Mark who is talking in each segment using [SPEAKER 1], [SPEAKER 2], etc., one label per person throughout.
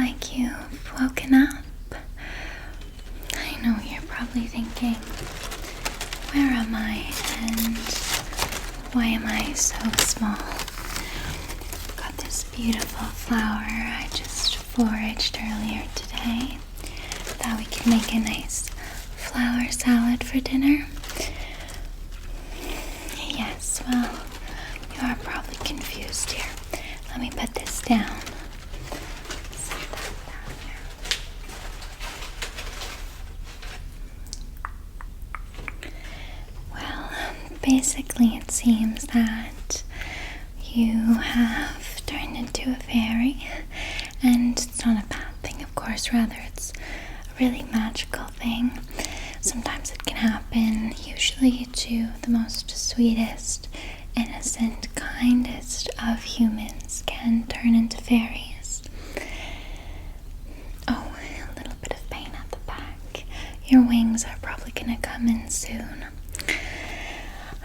[SPEAKER 1] like you've woken up. I know you're probably thinking, where am I and why am I so small? Got this beautiful flower I just foraged earlier today. Thought we could make a nice flower salad for dinner. Yes, well, you are probably confused here. Let me put this down. Set that down here. Well, basically it seems that you have turned into a fairy, and it's not a bad thing, of course, rather it's a really magical thing. Sometimes it can happen, usually to the most sweetest, innocent, kindest of humans can turn into fairies. Oh, a little bit of pain at the back. Your wings are probably gonna come in soon.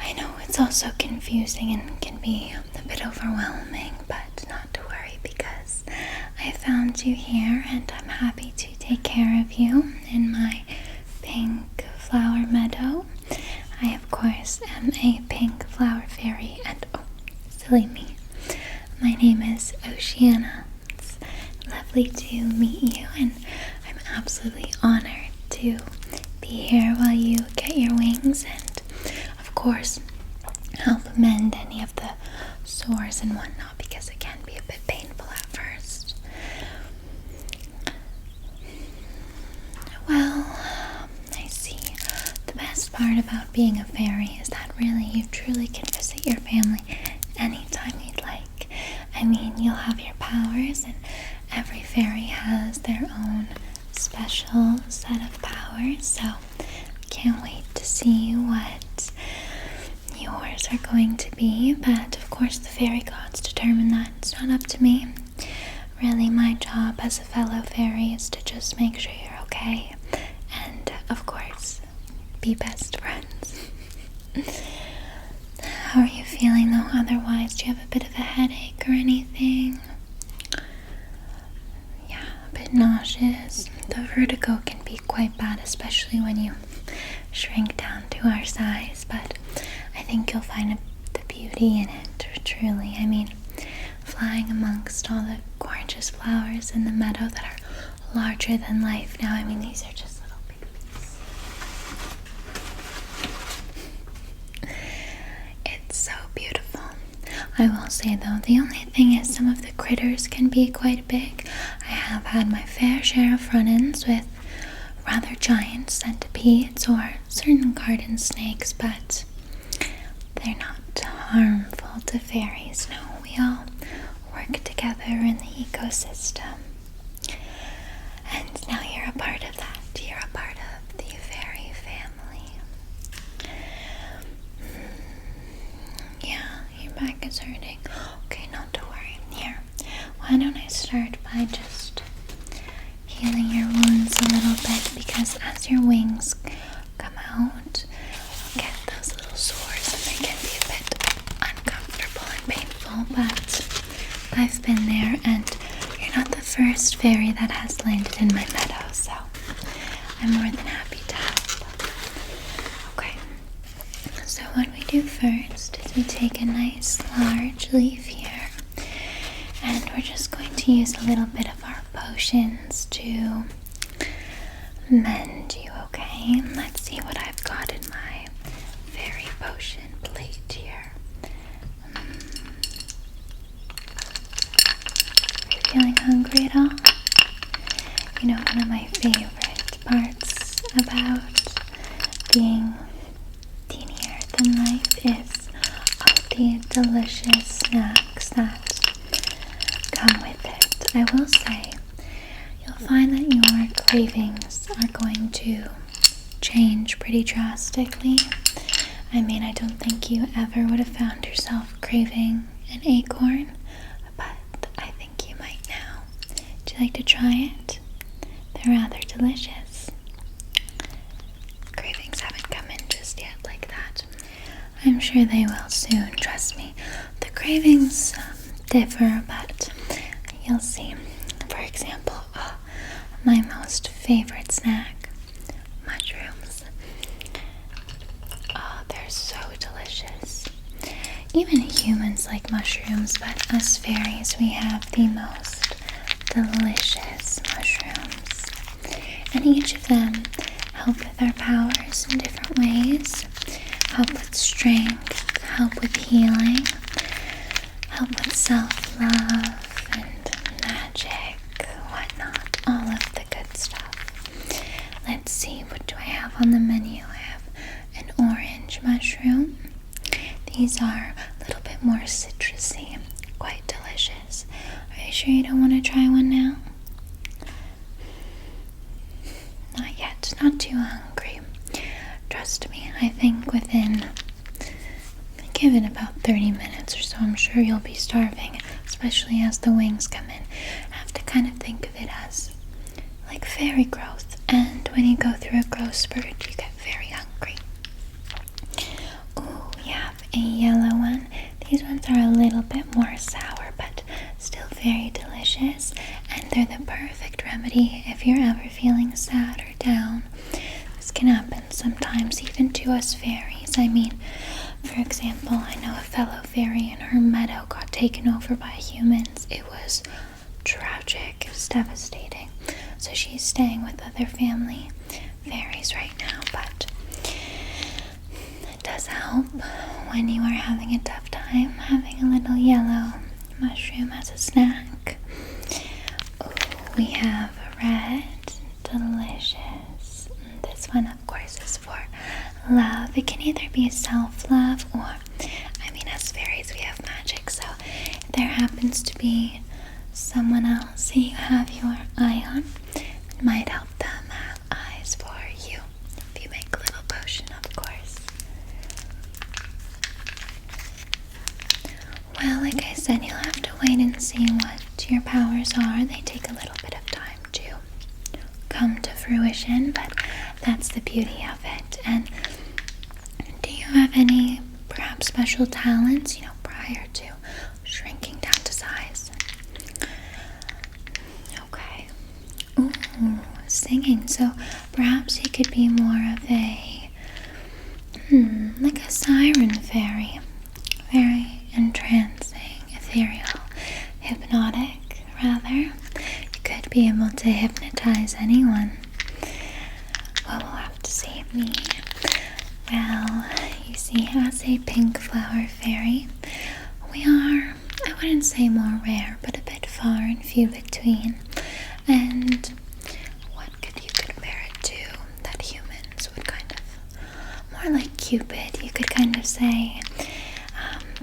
[SPEAKER 1] I know it's also confusing and can be a bit overwhelming, but not to worry because I found you here and I'm happy to take care of you in my pink flower meadow. I, of course, am a pink flower fairy, and oh, silly me, my name is Oceanna. It's lovely to meet you, and I'm absolutely honored to be here while you get your wings and, of course, help mend any of the sores and whatnot because it can be a bit painful at first. Well, I see. The best part about being a fairy is that really you truly can visit your family anytime you'd like. I mean, you'll have your powers, and every fairy has their own special set of powers, so can't wait to see what yours are going to be. But of course the fairy gods determine that. It's not up to me. Really, my job as a fellow fairy is to just make sure you're okay, and of course be best friends. How are you feeling though otherwise? Do you have a bit of a headache or anything? Yeah, a bit nauseous. The vertigo can be quite bad, especially when you shrink down to our size, but I think you'll find the beauty in it, truly. I mean, flying amongst all the gorgeous flowers in the meadow that are larger than life now. I mean, these are just little babies. It's so beautiful. I will say though, the only thing is some of the critters can be quite big. I have had my fair share of run-ins with rather giant centipedes or certain garden snakes, but they're not harmful to fairies. No, we all work together in the ecosystem. And now you're a part of that. You're a part of the fairy family. Yeah, your back is hurting. Okay, not to worry. Here, why don't I start by just healing your wounds a little bit, because as your wings come out, you'll get those little sores and they can be a bit uncomfortable and painful, but I've been there, and you're not the first fairy that has landed in my meadow, so I'm more than happy to help. Okay, so what we do first is we take a nice large leaf here, and we're just going to use a little bit of our potions to mend you, okay? Let's see what I've got in my fairy potion plate here. Are you feeling hungry at all? You know, one of my favorite parts about being teenier than life is all the delicious snacks that come with it. I will say, you'll find that your cravings are going to change pretty drastically. I mean, I don't think you ever would have found yourself craving an acorn, but I think you might now. Would you like to try it? They're rather delicious. Cravings haven't come in just yet like that. I'm sure they will soon, trust me. The cravings differ, but you'll see. For example, my most favorite snack, mushrooms. Oh, they're so delicious. Even humans like mushrooms, but us fairies, we have the most delicious mushrooms. And each of them help with our powers in different ways. Help with strength, help with healing, help with self-love and magic, whatnot, all of the good stuff. Let's see, what do I have on the menu? I have an orange mushroom. These are a little bit more citrusy, quite delicious. Are you sure you don't want to try one now? Not yet, not too hungry. Trust me, I think give it about 30 minutes or so, I'm sure you'll be starving, especially as the wings come in. I have to kind of think of it as like fairy growth, and when you go through a growth spurt, you get very hungry. Ooh, we have a yellow one. These ones are a little bit more sour, but still very delicious, and they're the perfect remedy if you're ever feeling sad or down. This can happen sometimes even to us fairies. I mean, for example, I know a fellow fairy and her meadow got taken over by humans. It was tragic. It was devastating. So she's staying with other family fairies right now, but it does help when you are having a tough time, having a little yellow mushroom as a snack. Ooh, we have a red, delicious. This one, of course, is for love. It can either be self-love or, as fairies, we have magic. So if there happens to be someone else you have your eye on, it might help them have eyes for you. If you make a little potion, of course. Well, like I said, you'll have to wait and see what your powers are. They take a little bit of time to come to fruition, but that's the beauty of it. And do you have any perhaps special talents, prior to shrinking down to size? Okay. Ooh, singing. So perhaps you could be more of a, like a siren fairy. Very entrancing, ethereal, hypnotic, rather. You could be able to hypnotize anyone. Well, we'll have to see. Me. Well, you see, as a pink flower fairy, we are, I wouldn't say more rare, but a bit far and few between. And what could you compare it to that humans would kind of, more like Cupid, you could kind of say,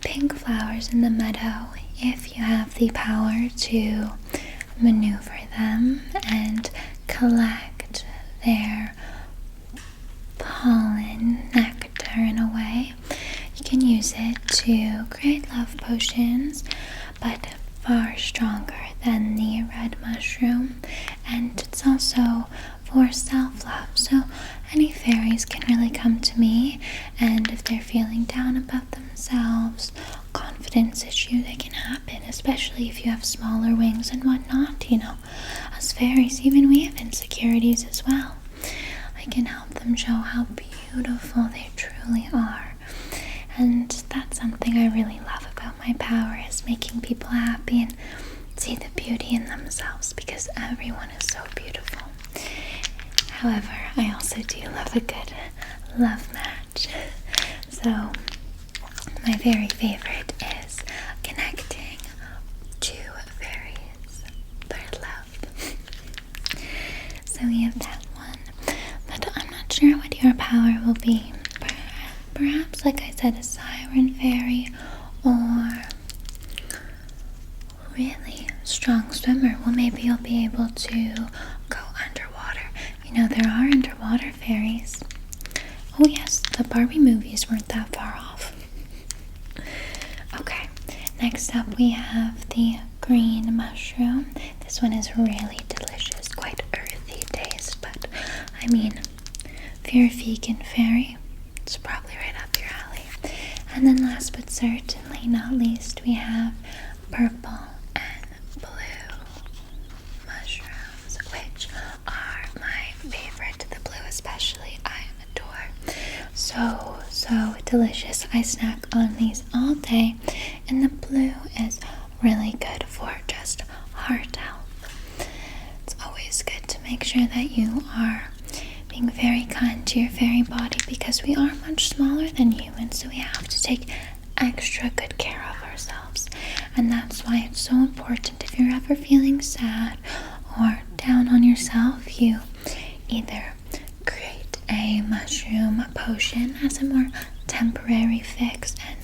[SPEAKER 1] pink flowers in the meadow, if you have the power to maneuver them and collect their pollen, nectar in a way, you can use it to create love potions, but far stronger than the red mushroom. And it's also for self-love, so any fairies can really come to me, and if they're feeling down about themselves, confidence issues, they can happen, especially if you have smaller wings and whatnot. Us fairies, even we have insecurities as well. I can help them show how beautiful they truly are. And that's something I really love about my power, is making people happy and see the beauty in themselves, because everyone is so beautiful. However, I also do love a good love match. So my very favorite is connecting to fairies for love. So we have that one. But I'm not sure what your power will be. Perhaps, like I said, a siren fairy, or really strong swimmer. Well, maybe you'll be able to go underwater. There are underwater fairies. Oh yes, the Barbie movies weren't that far off. Okay, next up we have the green mushroom. This one is really delicious, quite earthy taste, but if you're a vegan fairy, it's probably right up your alley. And then last but certainly not least, we have purple and blue mushrooms, which snack on these all day, and the blue is really good for just heart health. It's always good to make sure that you are being very kind to your fairy body, because we are much smaller than humans, so we have to take extra good care of ourselves. And that's why it's so important, if you're ever feeling sad or down on yourself, you either create a mushroom potion as a more temporary fix and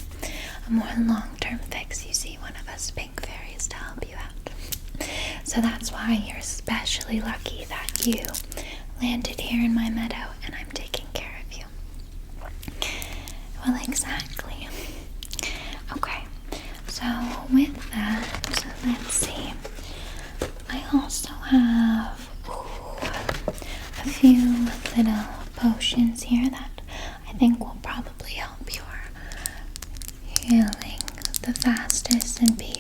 [SPEAKER 1] a more long-term fix. You see one of us pink fairies to help you out. So that's why you're especially lucky that you landed here in my meadow and I'm taking care of you. Well, exactly. Okay, so with that, let's see. I also have a few little potions here that I think will probably help your healing the fastest and be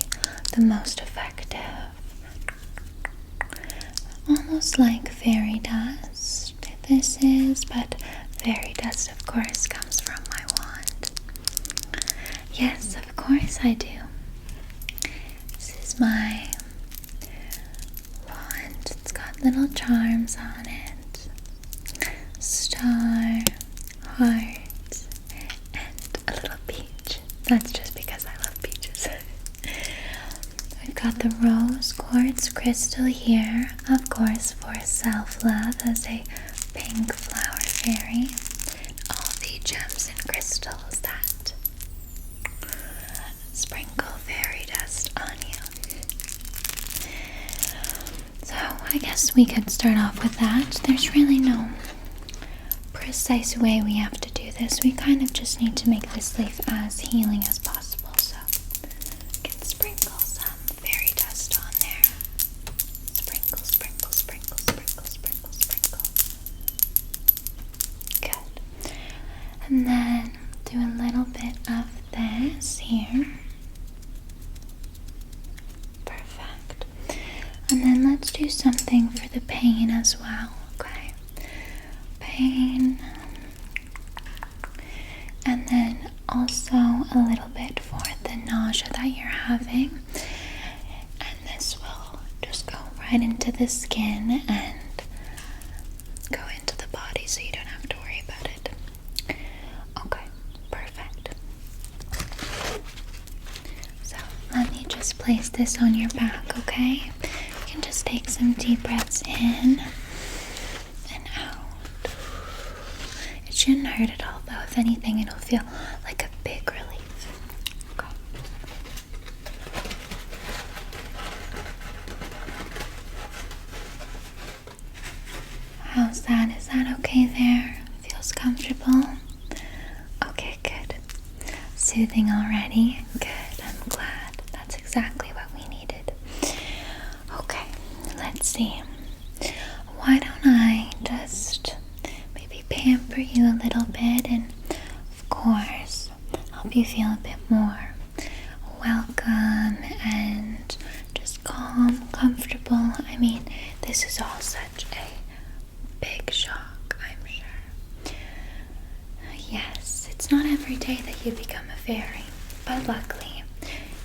[SPEAKER 1] the most effective. Almost like fairy dust, this is, but fairy dust, of course, comes from my wand. Yes, of course I do. This is my wand. It's got little charms on it. Star, heart, and a little peach. That's just because I love peaches. We've got the rose quartz crystal here, of course, for self-love as a pink flower fairy. All the gems and crystals that sprinkle fairy dust on you. So I guess we could start off with that. There's really no precise way we have to do this. We kind of just need to make this leaf as healing as possible. So we can sprinkle some fairy dust on there. Sprinkle, sprinkle, sprinkle, sprinkle, sprinkle, sprinkle. Good. And then do a little bit of this here. Perfect. And then let's do something for the pain as well. Okay. Pain. And then also a little bit for the nausea that you're having. And this will just go right into the skin and go into the body, so you don't have to worry about it. Okay, perfect. So let me just place this on your back, okay? You can just take some deep breaths in and out. It shouldn't hurt at all, though. If anything, it'll feel like a big relief. Okay. How's that? Is that okay there? Feels comfortable? Okay, good. Soothing already? Good, I'm glad. That's exactly what we needed. Okay, let's see. Why don't I just maybe pamper you a little bit and, of course, help you feel a bit more welcome and just calm, comfortable. I mean, this is all such a big shock, I'm sure. Yes, it's not every day that you become a fairy, but luckily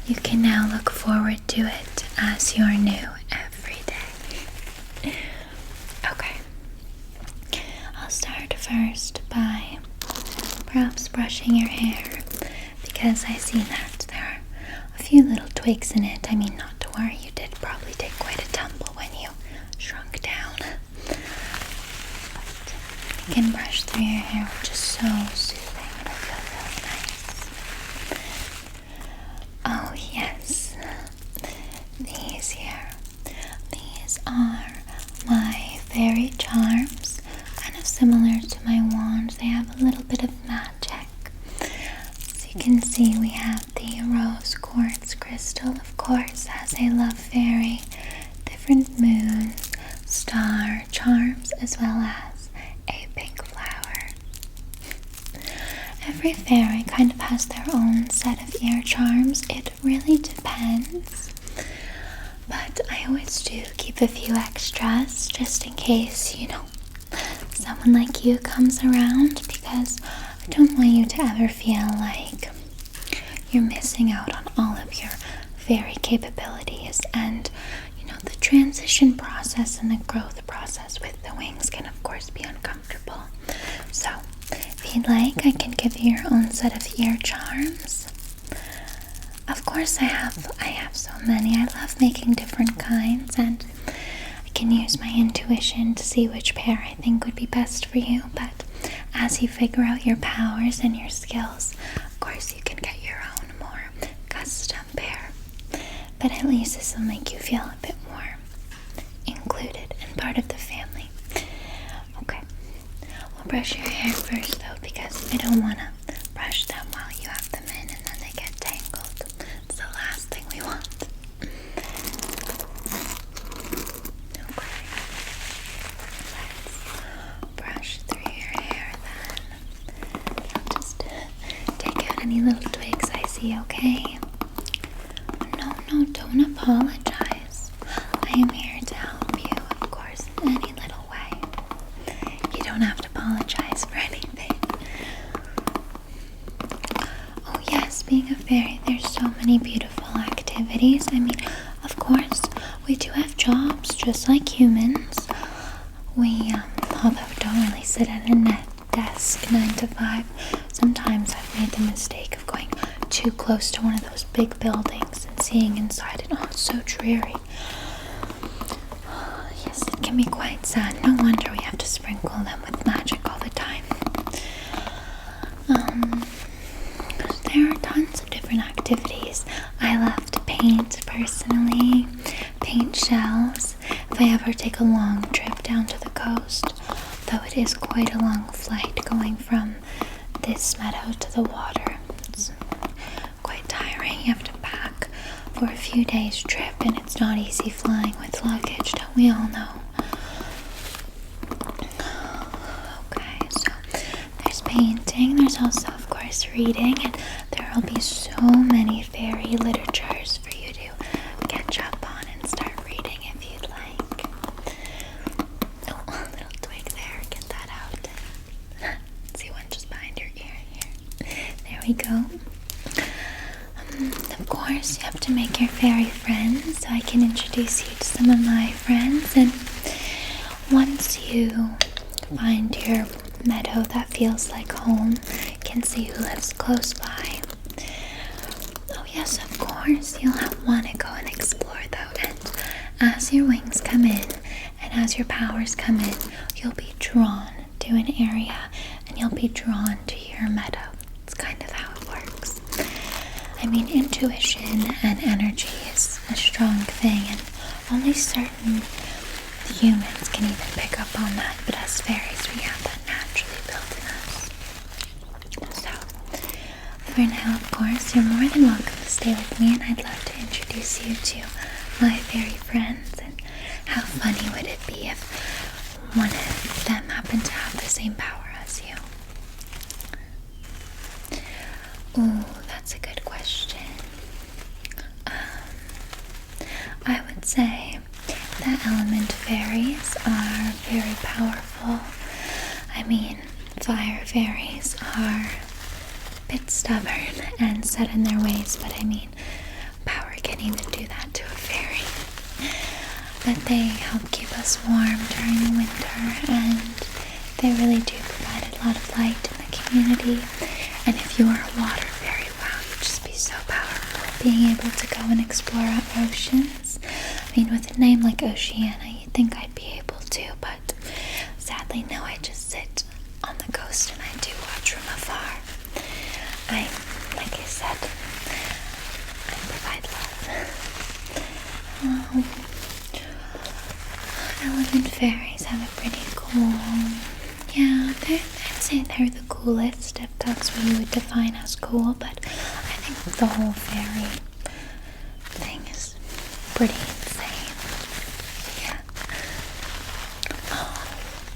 [SPEAKER 1] you can now look forward to it as your new every day. Okay, I'll start first by perhaps brushing your hair, because I see that there are a few little twigs in it. I mean, not to worry, you did probably take quite a tumble when you shrunk down. But you can brush through your hair, which is so soothing. It'll feel really nice. Oh yes, these here. These are my fairy charms, kind of similar to my wand. They have a little bit of magic. So you can see we have the rose quartz crystal, of course, as a love fairy, different moon, star charms, as well as a pink flower. Every fairy kind of has their own set of ear charms. It really depends. But I always do keep a few extras just in case, someone like you comes around, because I don't want you to ever feel like you're missing out on all of your fairy capabilities. And the transition process and the growth process with the wings can of course be uncomfortable. So if you'd like, I can give you your own set of ear charms. Of course I have so many. I love making different kinds, and I can use my intuition to see which pair I think would be best for you. But as you figure out your powers and your skills, of course you can get your own more custom pair. But at least this will make you feel a bit more included and part of the family. Okay, we'll brush your hair first though, because I don't want to brush them while you have them in and then they get tangled. It's the last thing we want. Okay, let's brush through your hair then. I'll just take out any little twigs I see, okay? No, don't apologize. I am here to help you, of course, in any little way. You don't have to apologize for anything. Oh yes, being a fairy, there's so many beautiful activities. I mean, of course, we do have jobs just like humans. We, although don't really sit at a desk 9 to 5, sometimes I've made the mistake of going too close to one of those big buildings and seeing inside it. Oh, it's so dreary. Yes, it can be quite sad. No wonder we have to sprinkle them with magic all the time. There are tons of different activities. I love to paint personally, paint shells. If I ever take a long trip down to the coast, though it is quite a long flight going from this meadow to the water, it's quite tiring. You have to pack for a few days trip, and it's not easy flying with luggage, don't we all know? Okay, so there's painting, there's also of course reading, and there will be so many fairy literatures for you to catch up on and start reading if you'd like. Oh, a little twig there, get that out. See one just behind your ear here. There we go. Of course, you have to make your fairy friends, so I can introduce you to some of my friends. And once you find your meadow that feels like home, you can see who lives close by. Oh yes, of course, you'll want to go and explore though. And as your wings come in and as your powers come in, you'll be drawn to an area and you'll be drawn to your meadow. It's kind of how it works. I mean, intuition and energy is a strong thing, and only certain humans can even pick up on that, but as fairies, we have that naturally built in us. So, for now, of course, you're more than welcome to stay with me, and I'd love to introduce you to my fairy friends. And how funny would it be if one of them happened to have the same power as you? Ooh, that's a good question. I would say that element fairies are very powerful. I mean, fire fairies are a bit stubborn and set in their ways, but I mean, power can even do that to a fairy. But they help keep us warm during the winter, and they really do provide a lot of light in the community. And if you are a water fairy, wow, you'd just be so powerful, being able to go and explore our oceans. I mean, with a name like Oceanna, you'd think I'd be able to, but sadly, no, I just sit on the coast and I do watch from afar. Like I said, I provide love. Element fairies have a pretty cool, I'd say they're the coolest, if that's what you would define as cool, but I think the whole fairy thing is pretty insane. Yeah. Oh,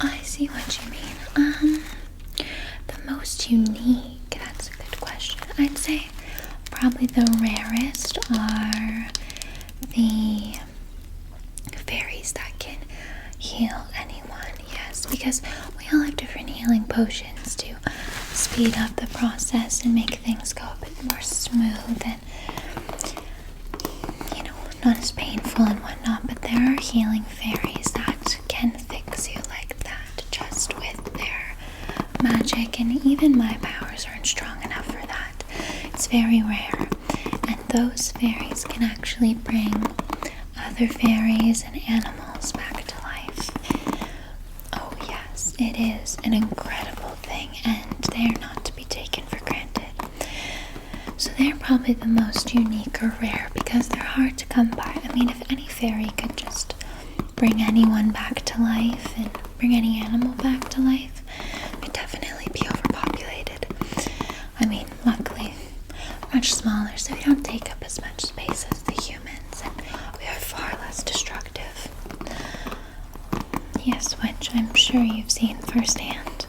[SPEAKER 1] I see what you mean. The most unique, that's a good question. I'd say probably the rarest are the fairies that can heal anyone, yes, because we all have different healing potions to speak speed up the process and make things go a bit more smooth and, not as painful and whatnot. But there are healing fairies that can fix you like that just with their magic, and even my powers aren't strong enough for that. It's very rare, and those fairies can actually bring other fairies and animals back to life. Oh yes, it is an incredible thing, and they are not to be taken for granted. So they're probably the most unique or rare because they're hard to come by. I mean, if any fairy could just bring anyone back to life and bring any animal back to life, we'd definitely be overpopulated. I mean, luckily, we're much smaller, so we don't take up as much space as the humans, and we are far less destructive. Yes, which I'm sure you've seen firsthand.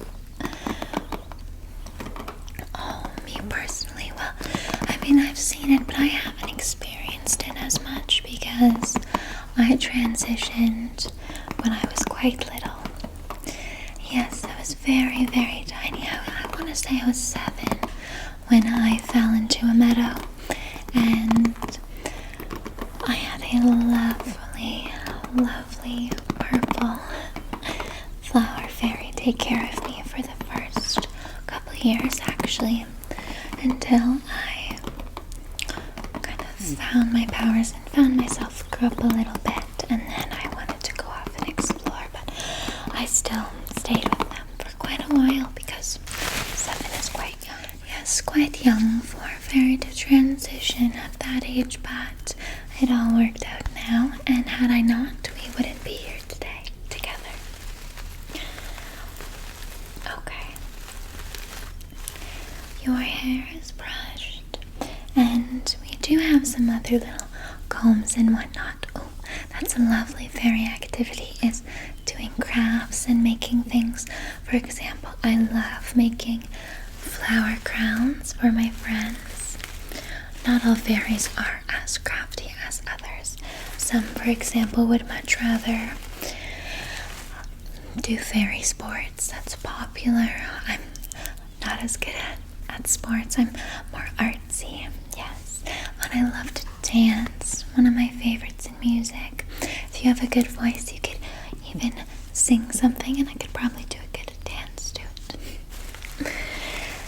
[SPEAKER 1] Oh, me personally, well, I mean, I've seen it, but I haven't experienced it as much because I transitioned when I was quite little. Yes, I was very, very tiny. I want to say I was 7 when I fell into a meadow, and I had a lovely, lovely purple flower fairy take care of me for the first couple years, actually, until I kind of found my powers and found myself grew up a little bit, and then I wanted to go off and explore, but I still stayed with them for quite a while because 7 is quite young. Yes, quite young for a fairy to transition at that age, but it all worked out now, and had I not, we wouldn't be here today together. Okay. Your hair is brushed, and we do have some other little combs and whatnot. Oh, that's a lovely fairy activity, is doing crafts and making things. For example, I love making flower crowns for my friends. Not all fairies are as crafty as others. Some, for example, would much rather do fairy sports. That's popular. I'm not as good at sports. I'm more artsy. Yes. And I love to dance. One of my favorites in music. If you have a good voice, you could even sing something, and I could probably do a good dance to it.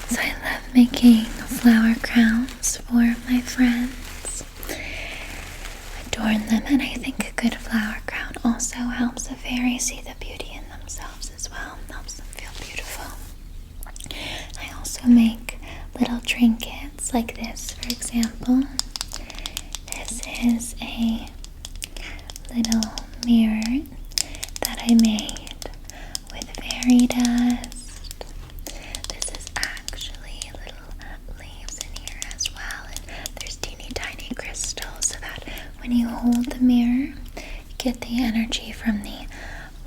[SPEAKER 1] So I love making flower crowns for my friends. Adorn them, and I think a good flower crown also helps a fairy see the beauty in themselves as well. Helps them feel beautiful. I also make little trinkets like this, for example. This is a little mirror that I made with fairy dust. This is actually little leaves in here as well, and there's teeny tiny crystals so that when you hold the mirror, you get the energy from the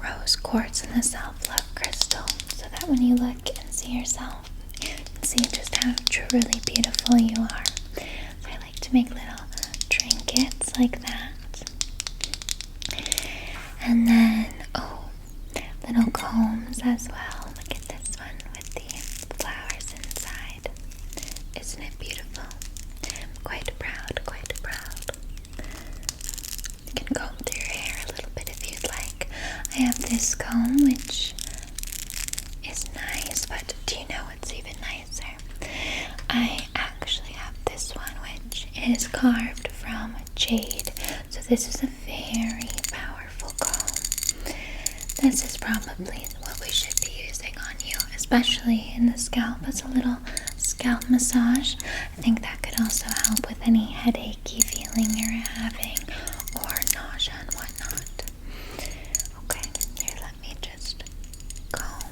[SPEAKER 1] rose quartz and the self-love crystal, so that when you look and see yourself, you can see just how truly beautiful you are. So I like to make little trinkets like that. And then, little combs as well. Look at this one with the flowers inside. Isn't it beautiful? I'm quite proud, quite proud. You can comb through your hair a little bit if you'd like. I have this comb, which is nice, but do you know what's even nicer? I actually have this one, which is carved from jade. So this is a very powerful comb. This is probably what we should be using on you, especially in the scalp as a little scalp massage. I think that could also help with any headachy feeling you're having or nausea and whatnot. Okay, here, let me just comb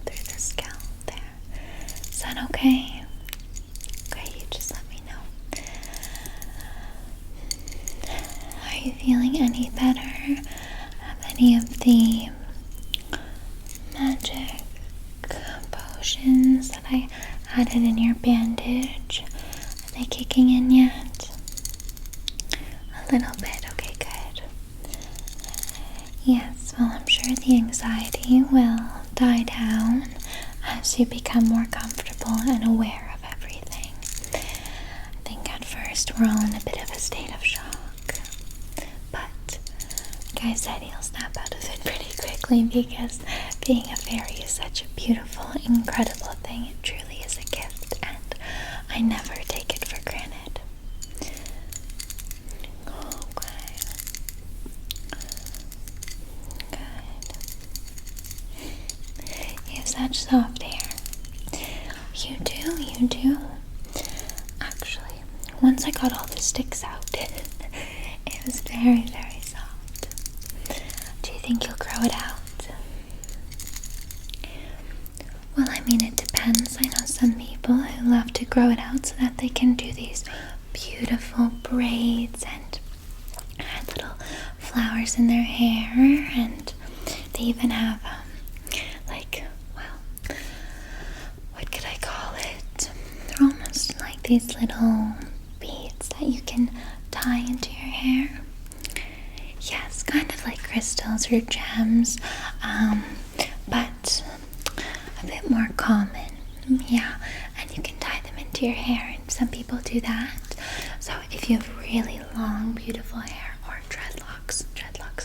[SPEAKER 1] through the scalp there. Is that okay? Okay, you just let me know. Are you feeling any better? Have any of the magic potions that I added in your bandage, are they kicking in yet? A little bit, okay, good. Yes, well, I'm sure the anxiety anxiety will die down as you become more comfortable and aware of everything. I think at first we're all in a bit of a state of shock, but like I said, you'll snap out of it pretty quickly because being a fairy is such a beautiful, incredible thing. It truly is a gift, and I never take it for granted. Okay. Good. You have such soft hair. You do. Actually, once I got all the sticks out, it was very, very soft. Do you think you'll grow it out? Well, I mean, it depends. I know some people who love to grow it out so that they can do these beautiful braids and add little flowers in their hair, and they even have what could I call it? They're almost like these little beads that you can tie into your hair. Yes, kind of like crystals or gems, but a bit more common. Yeah, and you can tie them into your hair, and some people do that. So if you have really long, beautiful hair, or dreadlocks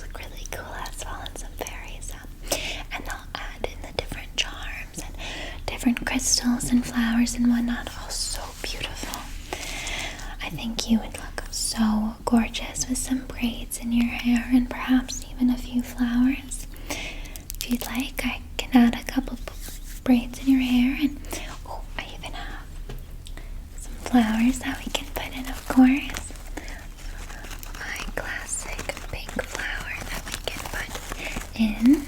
[SPEAKER 1] look really cool as well in some fairies. And they'll add in the different charms and different crystals and flowers and whatnot. Oh, so beautiful. I think you would look so gorgeous with some braids in your hair and perhaps even a few flowers. If you'd like, I can add a couple braids in your hair, and I even have some flowers that we can put in, of course. My classic pink flower that we can put in.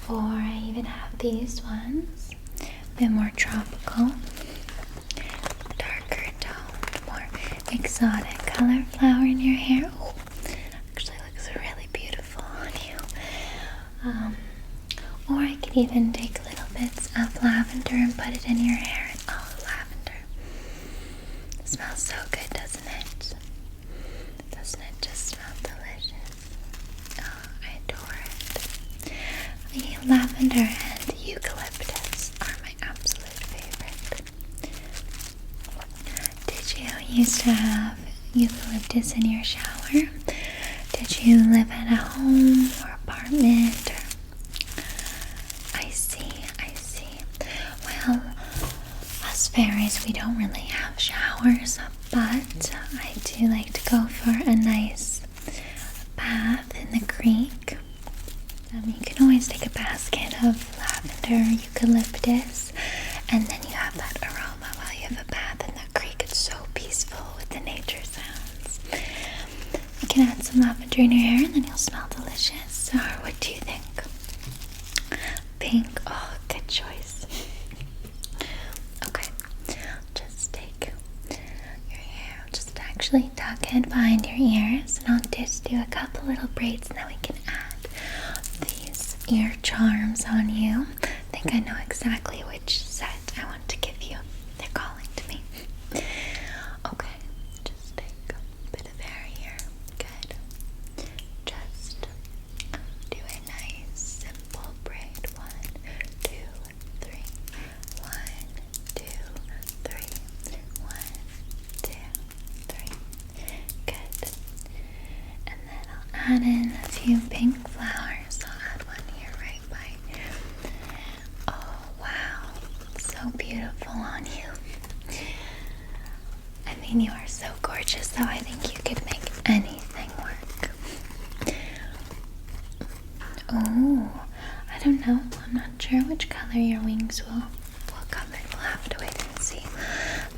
[SPEAKER 1] Or I even have these ones, a bit more tropical, darker toned, more exotic color flower in your hair. Oh, actually looks really beautiful on you. Or I could even take little bits of lavender and put it in your hair. And lavender. It smells so good, doesn't it? Doesn't it just smell delicious? Oh, I adore it. The lavender and eucalyptus are my absolute favorite. Did you used to have eucalyptus in your shower? Did you live at a home or apartment? I see. Well, us fairies, we don't really have showers, but I do like to go for a nice bath in the creek. You can always take a basket of lavender, eucalyptus, and then you have that aroma while you have a bath in the creek. It's so peaceful with the nature sounds. You can add some lavender in your hair and then you'll smell delicious. Or what do you think? Pink. Oh, good choice. Okay, just take your hair, just actually tuck it behind your ears, and I'll just do a couple little braids, and then we can add these ear charms on you. I think I know exactly which set I want to give you. They're calling to me. Okay, just take a bit of hair here. Good. Just do a nice simple braid. 1, 2, 3. 1, 2, 3. 1, 2, 3. Good. And then I'll add in a few pink flowers. I'll add one here right by. Oh wow, so beautiful on you. I mean, you are so gorgeous, though. I think you could make anything work. Oh, I don't know. I'm not sure which color your wings will come in. We'll have to wait and see.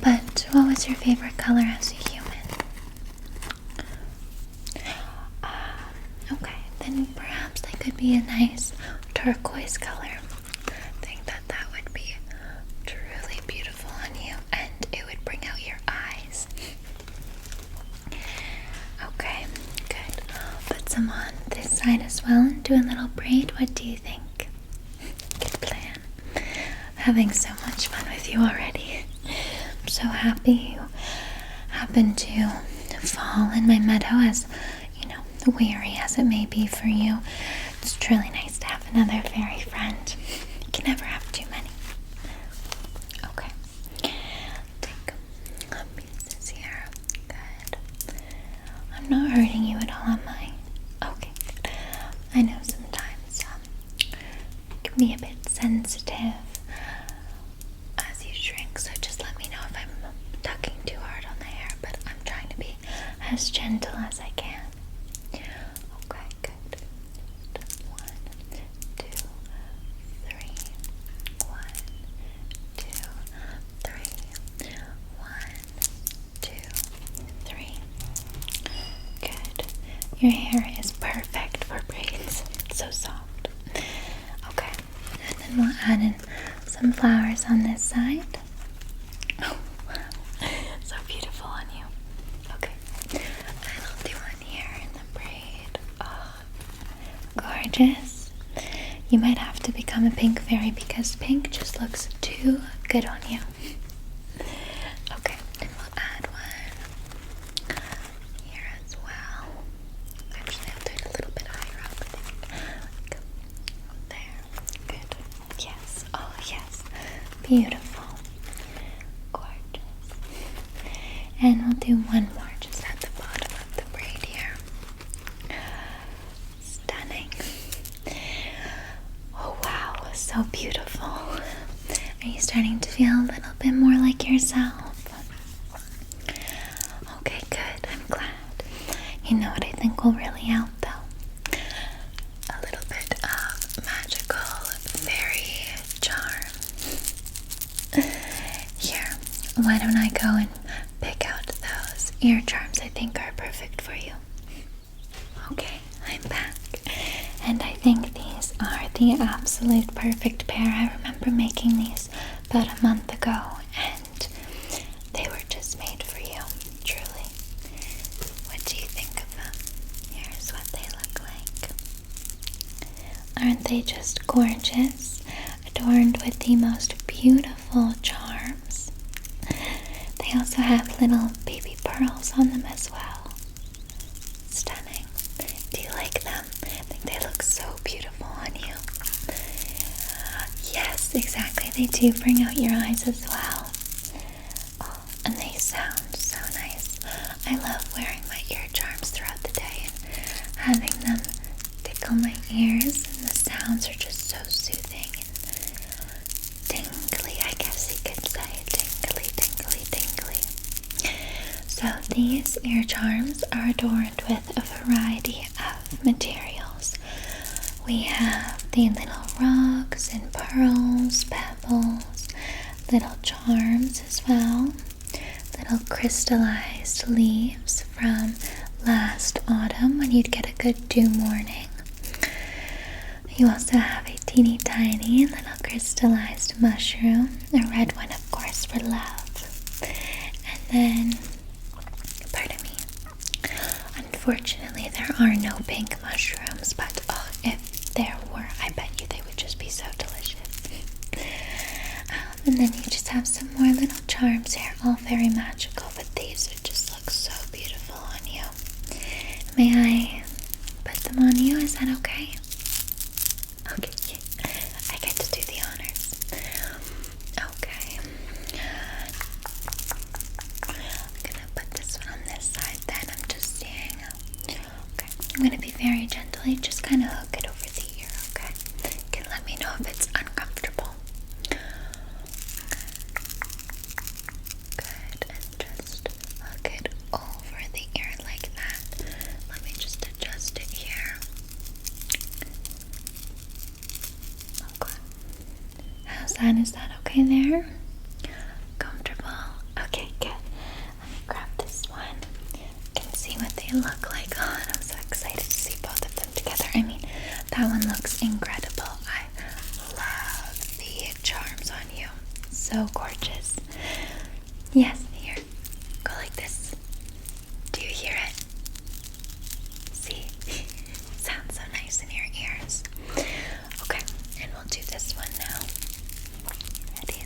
[SPEAKER 1] But what was your favorite color as a human? Okay, then perhaps they could be a nice turquoise color. I think that would be truly beautiful on you, and it would bring out your eyes. Okay, good. I'll put some on this side as well and do a little braid. What do you think? Good plan. I'm having so much fun with you already. I'm so happy you happened to fall in my meadow, as weary as it may be for you. It's truly nice to have another fairy friend. You can never have too many. Okay. Take pieces here. Good. I'm not hurting you at all, am I? Okay, good. I know sometimes it can be a bit sensitive as you shrink, so just let me know if I'm tugging too hard on the hair, but I'm trying to be as gentle as I can. Okay, good. 1, 2, 3. 1, 2, 3. 1, 2, 3. Good. Your hair is perfect for braids. It's so soft. Okay. And then we'll add in some flowers on this side. Oh, wow. So beautiful on you. Okay. And I'll do one here in the braid. Oh, gorgeous. You might have to become a pink fairy because pink just looks too good on you. Okay, and we'll add one here as well. Actually, I'll do it a little bit higher up. Like there. Good. Yes. Oh, yes. Beautiful. Gorgeous. And we'll do one more just at the bottom of the braid here. Stunning. Oh, wow. So beautiful. Are you starting to feel a little bit more like yourself? Okay, good. I'm glad. You know what I think will really help, though? A little bit of magical fairy charm. Here, why don't I go and pick out those ear charms I think are perfect for you? Okay, I'm back. And I think these are the absolute perfect pair. I remember making these about a month ago, and they were just made for you, truly. What do you think of them? Here's what they look like. Aren't they just gorgeous? Adorned with the most beautiful charms. They also have little baby pearls on them as well. Stunning. Do you like them? I think they look so beautiful on you. Yes, exactly. They do bring out your eyes as well. Oh, and they sound so nice. I love wearing my ear charms throughout the day and having them tickle my ears, and the sounds are just so soothing and tingly, I guess you could say. Tingly, tingly, tingly. So these ear charms are adorned with a variety of materials. We have the little rocks and pearls, pebbles, little charms as well, little crystallized leaves from last autumn when you'd get a good dew morning. You also have a teeny tiny little crystallized mushroom, a red one of course for love. And then, pardon me, unfortunately there are no pink mushrooms, but if there were, I bet you they would just be so delicious. And then you just have some more little charms here, all very magical, but these would just look so beautiful on you. May I put them on you? Is that okay? Okay, I get to do the honors. Okay. I'm gonna put this one on this side then. I'm just seeing. Okay, I'm gonna be very gentle. You just kind of hook it over the ear, okay? You can let me know if it's uncomfortable. Good, and just hook it over the ear like that. Let me just adjust it here. Okay. How's that? Is that okay there? Comfortable? Okay, good. Let me grab this one. You can see what they look like. Oh, and I'm so excited to see both of them together. I mean, that one looks incredible. I love the charms on you. So gorgeous. Yes, here. Go like this. Do you hear it? See? Sounds so nice in your ears. Okay, and we'll do this one now. Ready?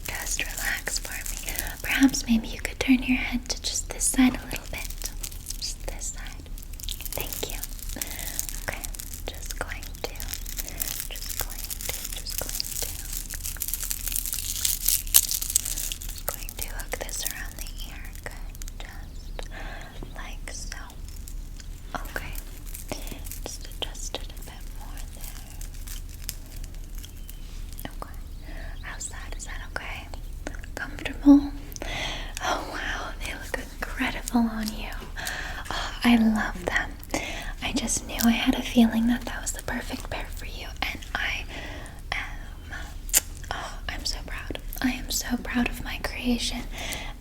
[SPEAKER 1] Just relax for me. Perhaps maybe you could turn your head to just this side a little bit. Just this side. Thank you. Okay, just going to beautiful on you. Oh, I love them. I just knew, I had a feeling that that was the perfect pair for you, and I'm so proud. I am so proud of my creation,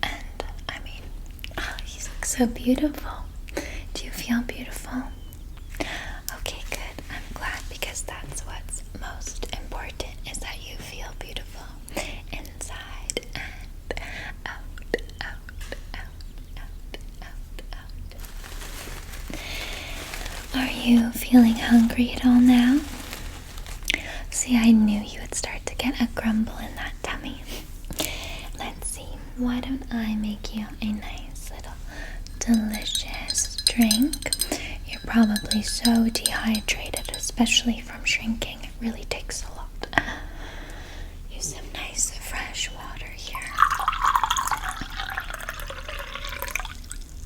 [SPEAKER 1] and I mean, you look so beautiful. Do you feel beautiful? Okay, good. I'm glad, because that's what's most important, is that you feel beautiful inside and out. Are you feeling hungry at all now? See, I knew you would start to get a grumble in that tummy. Let's see, why don't I make you a nice little delicious drink? You're probably so dehydrated, especially from shrinking. It really takes a lot. Use some nice fresh water here.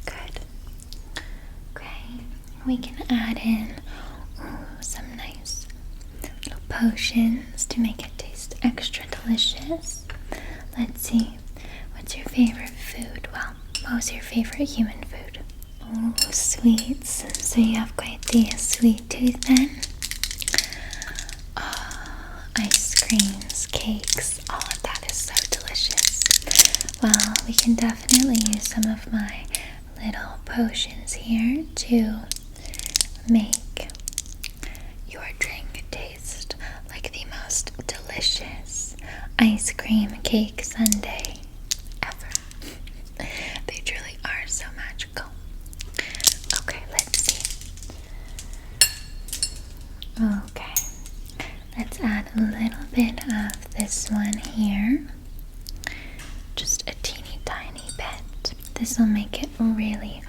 [SPEAKER 1] Good. Okay, we can add in some nice little potions to make it taste extra delicious. Let's see, what's your favorite food? Well, what was your favorite human food? Oh, sweets. So you have quite the sweet tooth then? Oh, ice creams, cakes, all of that is so delicious. Well, we can definitely use some of my little potions here to make your drink taste like the most delicious ice cream cake sundae ever. They truly are so magical. Okay, let's see. Okay, let's add a little bit of this one here. Just a teeny tiny bit. This will make it really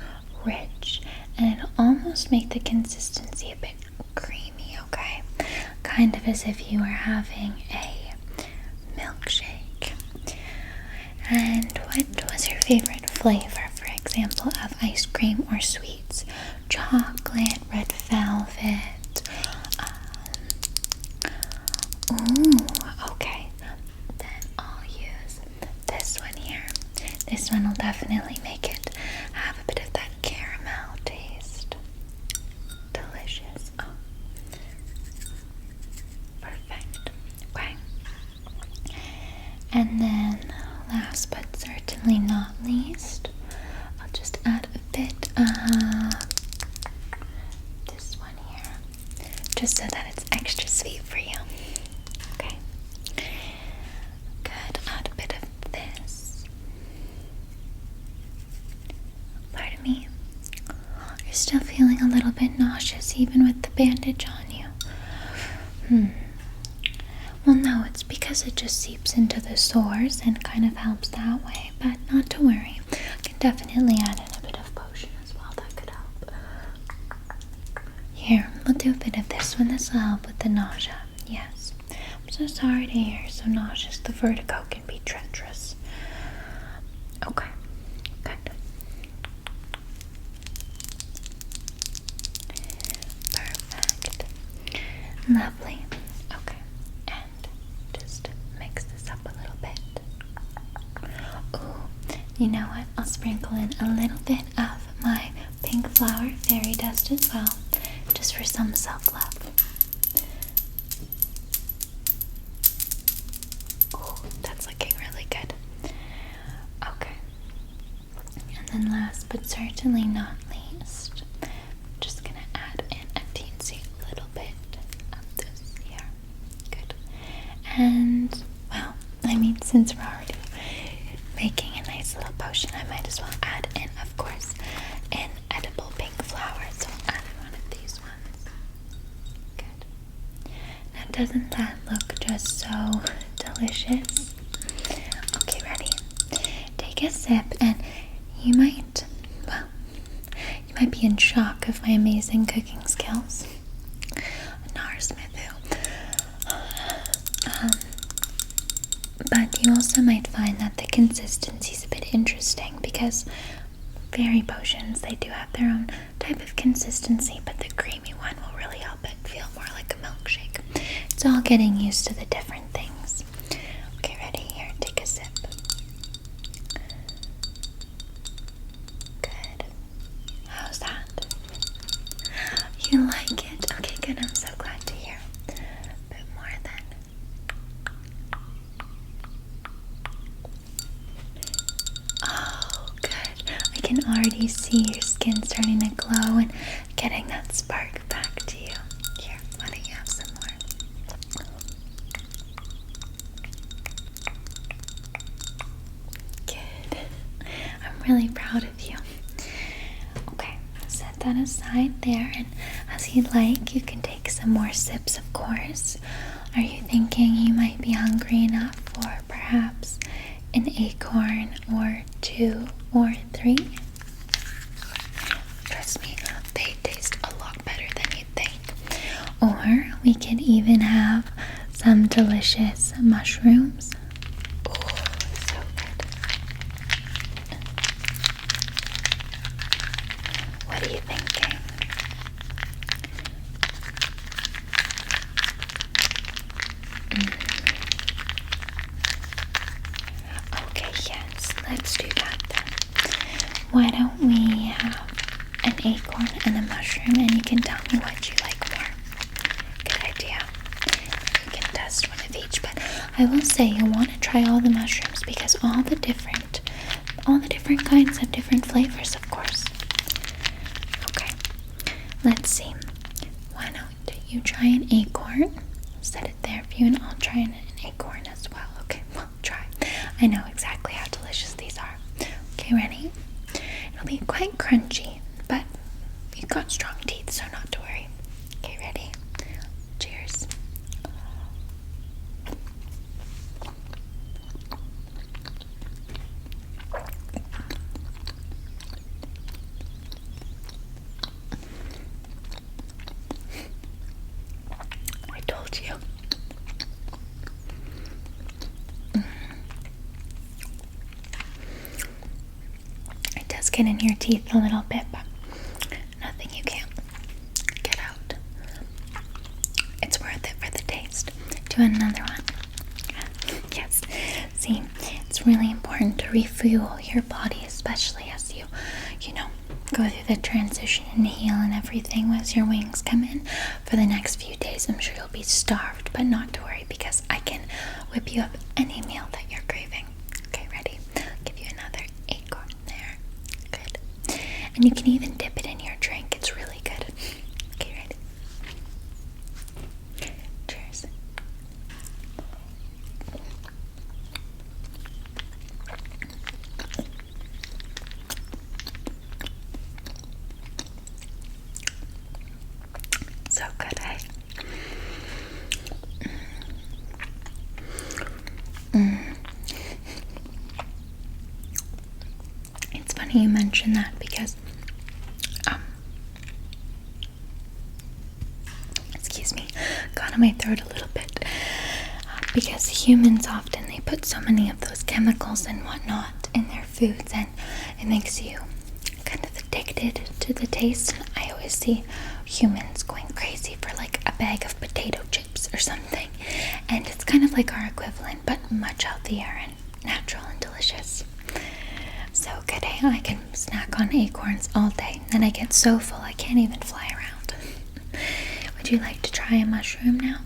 [SPEAKER 1] rich, and it'll almost make the consistency a bit creamy, okay? Kind of as if you were having a milkshake. And what was your favorite flavor, for example, of ice cream or sweets? Chocolate, red velvet. Okay. Then I'll use this one here. This one will definitely make it have a bit of that caramel taste. Delicious. Oh. Perfect. Okay. And then, last but certainly not least, I'll just add a bit of this one here, just so that it's extra sweet for you. Okay. Good. Add a bit of this. Pardon me. You're still feeling a little bit nauseous even with the bandage on you. Well, no, it's because it just seeps into the sores and kind of helps that way, but not to worry. I can definitely add in a bit of potion as well. That could help. Here, we'll do a bit of this one. This will help with the nausea. Yes. I'm so sorry to hear you're so nauseous. The vertigo can be treacherous. Okay. Good. Perfect. Lovely. Okay. And just mix this up a little bit. Ooh, you know what? I'll sprinkle in a little bit of my pink Flower Fairy dust as well, just for some self-love. Ooh, that's looking really good. Okay. And then last but certainly not least, I'm just gonna add in a teensy little bit of this here. Good. And, well, I mean, since we're already making a nice little potion, I might as well add in, of course, an edible pink flower. So I'll add in one of these ones. Good. Now, doesn't that look just so delicious? Okay, ready? Take a sip, and you might be in shock of my amazing cooking skills. But you also might find that the consistency is a bit interesting, because fairy potions, they do have their own type of consistency, but the creamy one will really help it feel more like a milkshake. It's all getting used to the different things. Okay, ready? Here, take a sip. Good. can already see your skin starting to glow and getting that spark back to you. Here, why don't you have some more? Good. I'm really proud of you. Okay, set that aside there, and as you'd like, you can take some more sips, of course. Are you thinking you might be hungry enough for perhaps an acorn or 2 or 3? Trust me, they taste a lot better than you'd think. Or we could even have some delicious mushrooms. Oh, so good. What are you thinking? Okay, yes, let's do that then. Why don't we have an acorn and a mushroom, and you can tell me what you like more. Good idea. You can test one of each, but I will say you'll want to try all the mushrooms because all the different kinds have different flavors, of course. Okay, let's see. Why don't you try an acorn? Set it there for you, and I'll try an acorn as well. Okay, well, try. I know exactly how delicious these are. Okay, ready? It'll be quite crunchy, but you've got strong teeth, so not to worry. Okay, ready? Cheers. I told you. It does get in your teeth a little bit, but nothing you can't get out. It's worth it for the taste. Do you want another one? Yes. See, it's really important to refuel your body, especially as you go through the transition and heal and everything as your wings come in. For the next few days, I'm sure you'll be starved, but not to worry because I can whip you up any meal that you're craving. Okay, ready? I'll give you another acorn there. Good. And you can even dip it in your drink. It's really good. Okay, ready? Cheers. So good, eh? It's funny you mention that because excuse me, got in my throat a little bit. Because humans often, they put so many of those chemicals and whatnot in their foods, and it makes you kind of addicted to the taste. And I always see humans going crazy for like a bag of potato chips or something, and it's kind of like our equivalent, but much healthier and natural and delicious. So good, eh? I can snack on acorns all day, and then I get so full I can't even fly around. Would you like to try a mushroom now?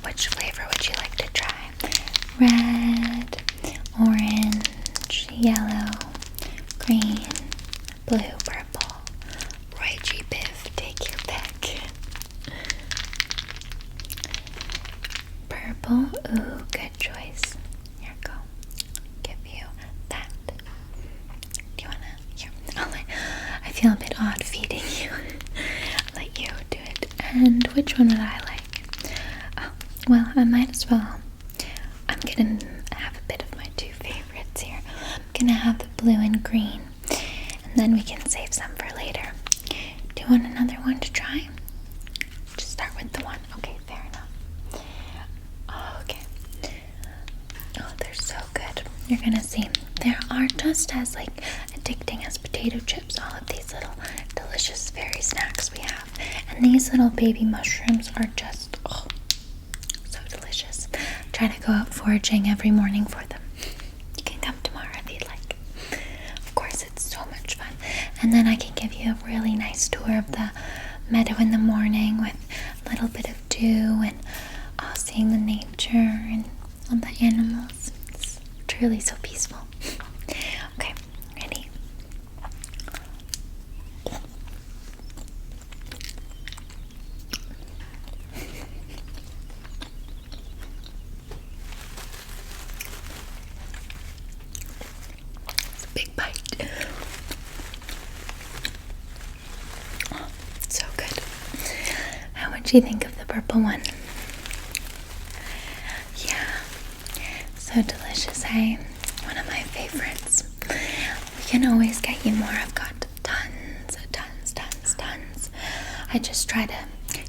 [SPEAKER 1] Which flavor would you like to try? Red, orange, yellow, green, blue, purple. Roy G. Biv, take your pick. Purple, ooh, good choice. Here, go. Give you that. Do you wanna? Here, I feel a bit odd feeding you. I'll let you do it. And which one would I like? Oh, well, I might as well. I'm gonna have a bit of my two favorites here. I'm gonna have the blue and green, and then we can save some for later. Do you want another one to try? Just start with the one. Okay, fair enough. Okay. Oh, they're so good. You're gonna see. They are just as addicting as potato chips. All of these little delicious fairy snacks we have, and these little baby mushrooms are just so delicious. Try to go out foraging every morning for them. You can come tomorrow if you'd like. Of course, it's so much fun. And then I can give you a really nice tour of the meadow in the morning with a little bit of dew and seeing the nature and all the animals. It's truly so peaceful. Okay, ready? What do you think of the purple one? Yeah, so delicious, hey? One of my favorites. We can always get you more. I've got tons. I just try to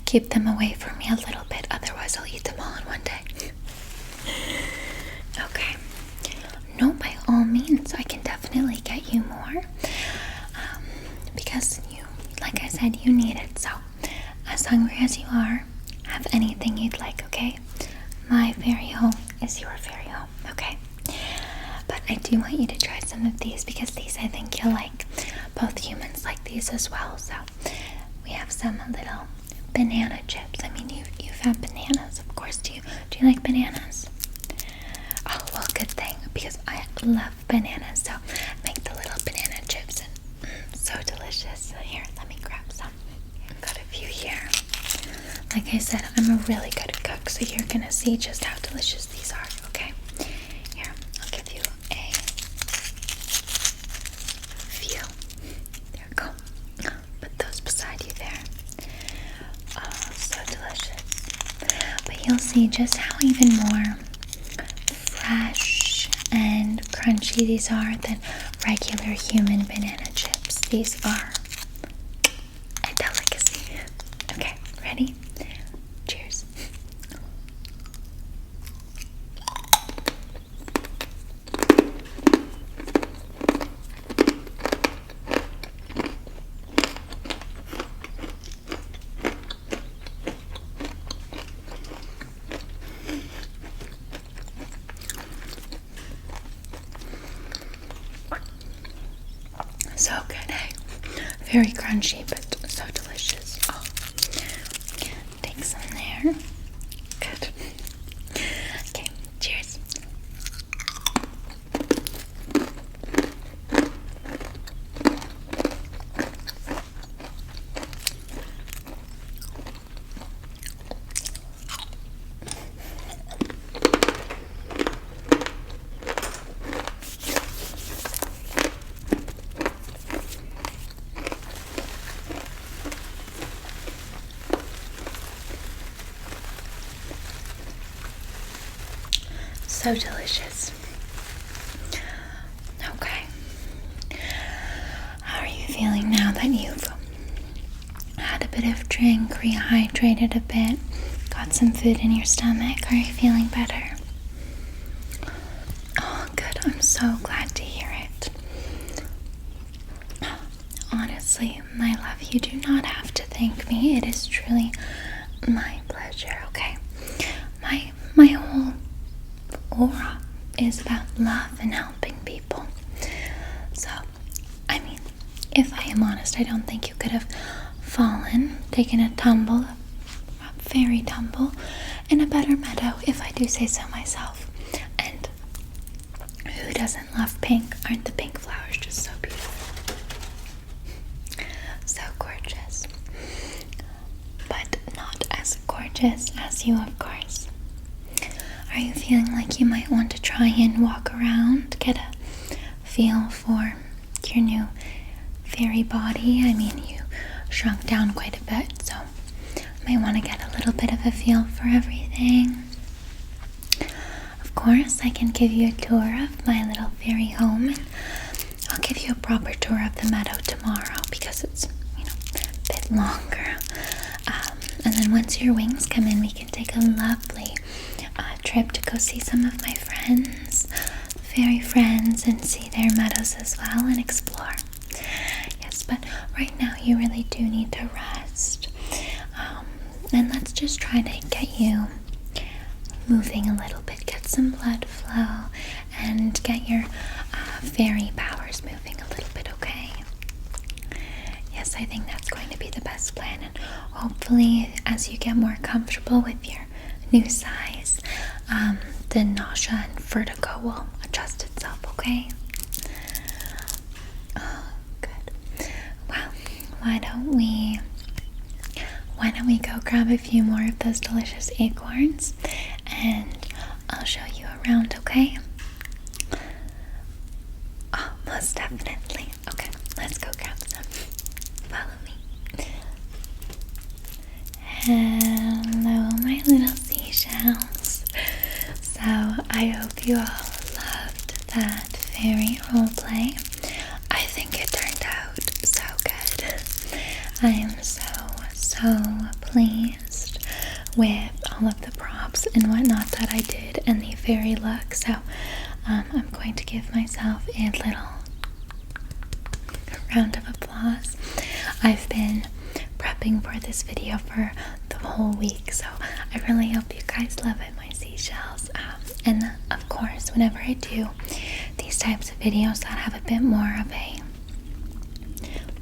[SPEAKER 1] keep them away from me a little bit, otherwise I'll eat them all in one day. Okay. No, by all means, I can definitely get you more. Because you, like I said, you need it. So, as hungry as you are, have anything you'd like, okay? My fairy home is your fairy home, okay? But I do want you to try some of these because these I think you'll like. Both humans like these as well. So we have some little banana chips. I mean, you've had bananas, of course. Do you like bananas? Oh, well, good thing because I love bananas. So make the little banana chips and so delicious. Here, let me grab some. I've got a few here. Like I said, I'm a really good cook, so you're gonna see just how delicious these are, okay? Here, I'll give you a few. There we go. Put those beside you there. Oh, so delicious. But you'll see just how even more fresh and crunchy these are than regular human banana chips. These are a delicacy. Okay, ready? Cheers. So good, eh? Very crunchy, but so delicious. Oh, take some there. Good. Okay, cheers. So delicious. Okay. How are you feeling now that you've had a bit of drink, rehydrated a bit, got some food in your stomach? Are you feeling better? Oh, good. I'm so glad to hear it. Honestly, my love, you do not have to thank me. It is truly my pleasure, okay? My whole aura is about love and helping people. So, I mean, if I am honest, I don't think you could have fallen, taken a tumble, a fairy tumble, in a better meadow, if I do say so myself. And who doesn't love pink? Aren't the pink flowers just so beautiful? So gorgeous. But not as gorgeous as you, of course. Are you feeling like you might want to try and walk around, get a feel for your new fairy body? I mean, you shrunk down quite a bit, so might want to get a little bit of a feel for everything. Of course, I can give you a tour of my little fairy home, and I'll give you a proper tour of the meadow tomorrow because it's, a bit longer. And then once your wings come in, we can take a lovely trip to go see some of my friends, fairy friends, and see their meadows as well and explore. Yes, but right now you really do need to rest. And let's just try to get you moving a little bit, get some blood flow, and get your fairy powers moving a little bit, okay? Yes, I think that's going to be the best plan, and hopefully as you get more comfortable with your new size, the nausea and vertigo will adjust itself, okay? Oh, good. Well, why don't we go grab a few more of those delicious acorns, and I'll show you around, okay? Oh, most definitely. Okay, let's go grab some. Follow me. I am so pleased with all of the props and whatnot that I did and the fairy look. So I'm going to give myself a little round of applause. I've been prepping for this video for the whole week, so I really hope you guys love it, my seashells. And of course, whenever I do these types of videos that have a bit more of a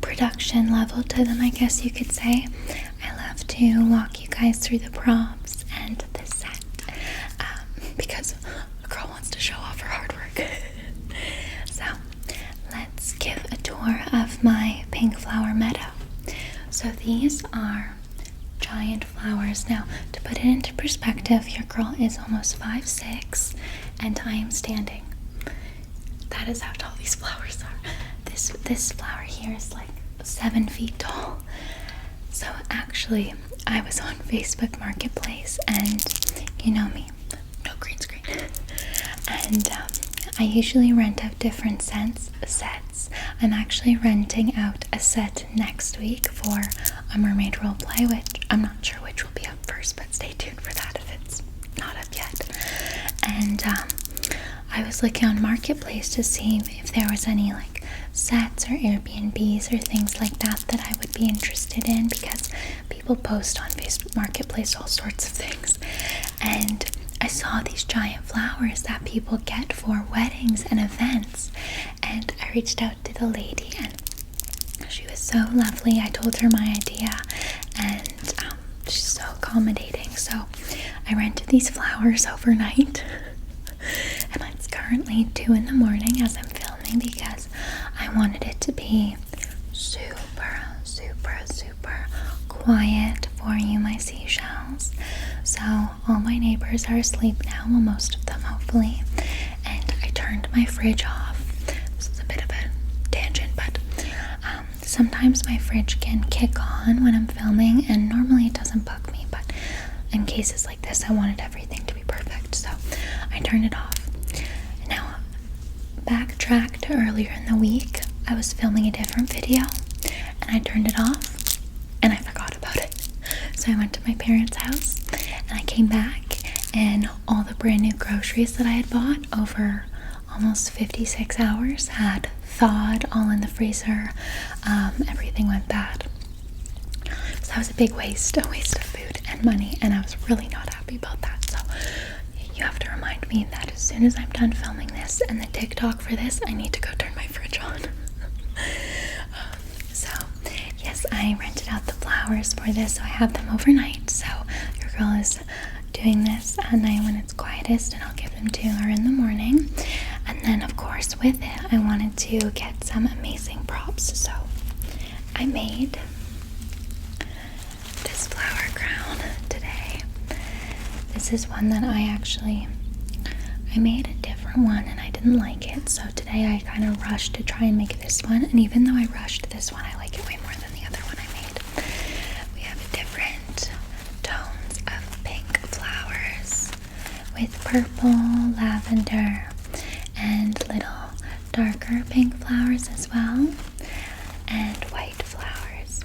[SPEAKER 1] production level to them, I guess you could say, I love to walk you guys through the props and the set, because a girl wants to show off her hard work. So let's give a tour of my pink flower meadow. So these are giant flowers. Now, to put it into perspective, your girl is almost 5'6", and I am standing. That is how tall these flowers are. This flower here is like 7 feet tall. So actually, I was on Facebook Marketplace, and you know me, no green screen. And I usually rent out different sets. I'm actually renting out a set next week for a mermaid roleplay, which I'm not sure which will be up first, but stay tuned for that if it's not up yet. And I was looking on Marketplace to see if there was any like sets or Airbnbs or things like that that I would be interested in, because people post on Facebook Marketplace all sorts of things. And I saw these giant flowers that people get for weddings and events, and I reached out to the lady, and she was so lovely. I told her my idea, and she's so accommodating. So I rented these flowers overnight, and it's currently 2 in the morning as I'm filming, because I wanted it to be super quiet for you, my seashells. So all my neighbors are asleep now, well, most of them hopefully, and I turned my fridge off. This is a bit of a tangent, but sometimes my fridge can kick on when I'm filming, and normally it doesn't bug me, but in cases like this I wanted everything to be perfect, so I turned it off. Now, backtrack to earlier in the week, I was filming a different video and I turned it off and I forgot about it. So I went to my parents' house and I came back, and all the brand new groceries that I had bought over almost 56 hours had thawed all in the freezer. Everything went bad. So that was a big waste of food and money, and I was really not happy about that. So you have to remind me that as soon as I'm done filming this and the TikTok for this, I need to go turn my fridge on. So yes, I rented out the flowers for this, so I have them overnight. So your girl is doing this at night when it's quietest, and I'll give them to her in the morning. And then of course with it, I wanted to get some amazing props. So I made this flower crown today. This is one that I made a different one and I didn't like it, so today I kind of rushed to try and make this one, and even though I rushed this one, I like it way more than the other one I made. We have different tones of pink flowers with purple, lavender, and little darker pink flowers as well, and white flowers.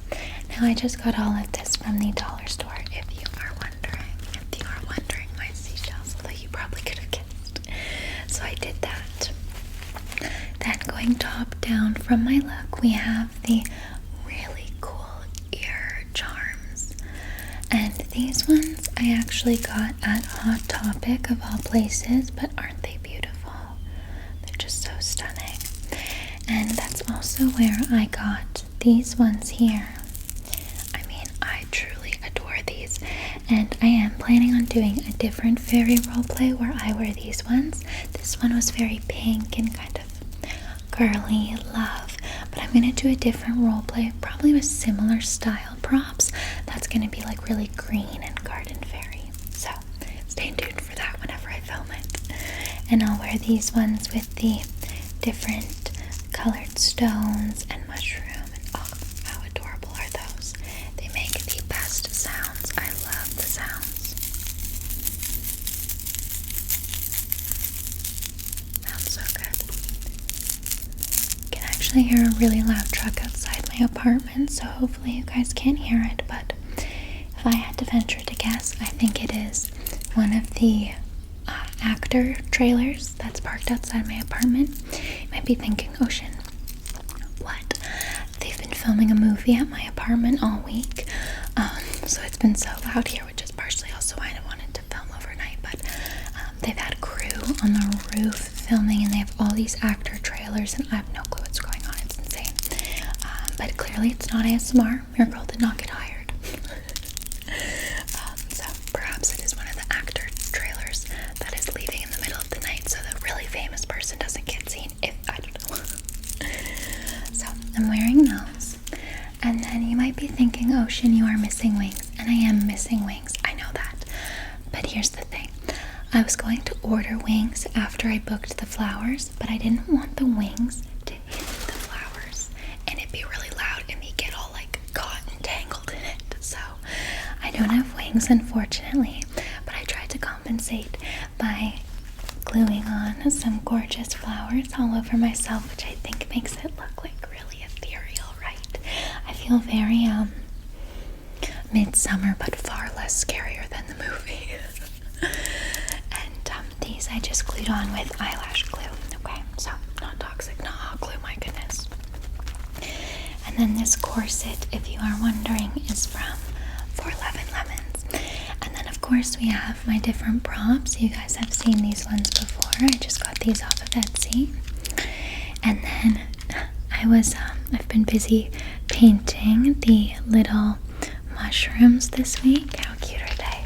[SPEAKER 1] Now I just got all of this from the dollar store, if you are wondering, my seashells, although you probably could have guessed. So I did that. Then going top down from my look, we have the really cool ear charms. And these ones I actually got at Hot Topic of all places, but aren't they beautiful? They're just so stunning. And that's also where I got these ones here. I mean, I truly adore these, and I am planning on doing a different fairy roleplay where I wear these ones. This one was very pink and kind of girly love, but I'm going to do a different roleplay, probably with similar style props. That's going to be like really green and garden fairy, so stay tuned for that whenever I film it. And I'll wear these ones with the different colored stones and mushroom, and oh, how adorable are those? They make the best sounds. I love the sounds. Sounds so good. You can actually hear a really loud truck outside my my apartment, so hopefully you guys can't hear it, but if I had to venture to guess, I think it is one of the actor trailers that's parked outside my apartment. You might be thinking, Ocean, what? They've been filming a movie at my apartment all week, so it's been so loud here, which is partially also why I wanted to film overnight, but they've had crew on the roof filming, and they have all these actor trailers, and I have no clue what's going on. It's insane. But clearly it's not ASMR. Your girl did not get hired. So perhaps it is one of the actor trailers that is leaving in the middle of the night so the really famous person doesn't get seen. I don't know. So I'm wearing those. And then you might be thinking, Ocean, you are missing wings. And I am missing wings. I know that. But here's the thing. I was going to order wings after I booked the flowers, but I didn't want the wings to hit the flowers and it'd be really loud and me get all like caught and tangled in it. So I don't have wings, unfortunately, but I tried to compensate by gluing on some gorgeous flowers all over myself, which I think makes it look like really ethereal, right? I feel very midsummer, but far less scarier than the movie. And these I just glued on with eyelash glue. Okay, so not toxic, not hot glue, my goodness. And then this corset, if you are wondering, is from For 11 Lemons. And then of course we have my different props. You guys have seen these ones before. I just got these off of Etsy. And then I've been busy painting the little mushrooms this week. How cute are they?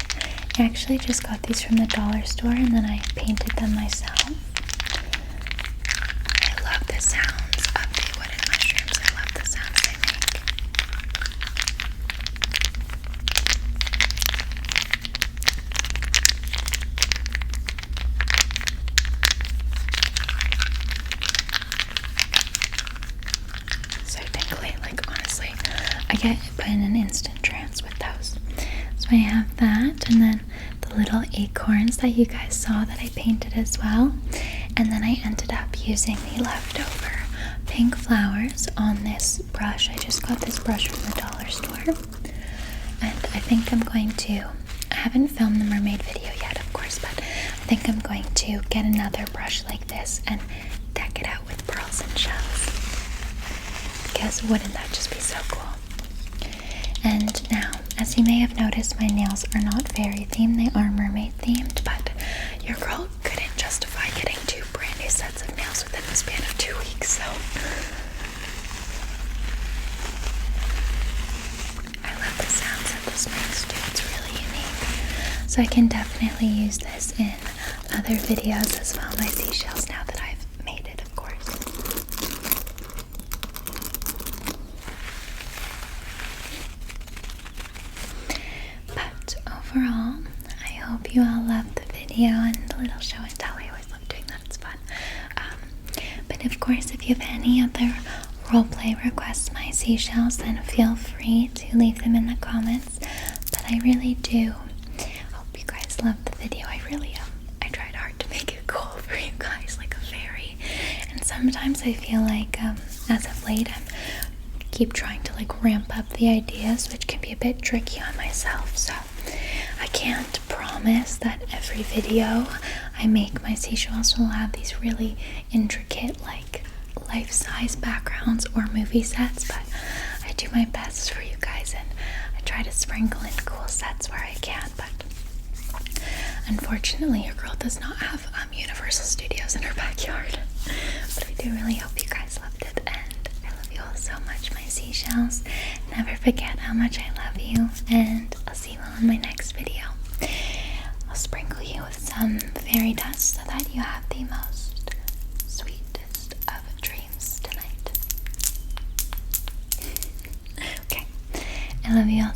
[SPEAKER 1] I actually just got these from the dollar store and then I painted them myself. I love the sounds of the wooden mushrooms. I love the sounds they make. So tingly, like honestly, I get put in an instant trance with those. So I have that, and then the little acorns that you guys saw that I painted as well. And then I ended up using the leftover pink flowers on this brush. I just got this brush from the dollar store. And I think I'm going to, I haven't filmed the mermaid video yet, of course, but I think I'm going to get another brush like this and deck it out with pearls and shells. Because wouldn't that just be so cool? And now, as you may have noticed, my nails are not fairy themed, they are mermaid themed, but your girl couldn't justify getting 2 brand new sets of nails within the span of 2 weeks, so I love the sounds that this makes too. It's really unique. So I can definitely use this in other videos as well, my seashells, now that I've made it, of course. Overall, I hope you all loved the video and the little show and tell. I always love doing that, it's fun. But of course, if you have any other roleplay requests, my seashells, then feel free to leave them in the comments. But I really do hope you guys loved the video. I tried hard to make it cool for you guys, like a fairy. And sometimes I feel like, as of late, I keep trying to like ramp up the ideas, which can be a bit tricky on myself. So I can't promise that every video I make my seashells will have these really intricate, like life-size backgrounds or movie sets, but I do my best for you guys and I try to sprinkle in cool sets where I can. But unfortunately, your girl does not have Universal Studios in her backyard. But I do really hope you guys loved it, and I love you all so much, my seashells. Never forget how much I love you, and I'll see you all in my next video. I'll sprinkle you with some fairy dust so that you have the most sweetest of dreams tonight. Okay, I love you all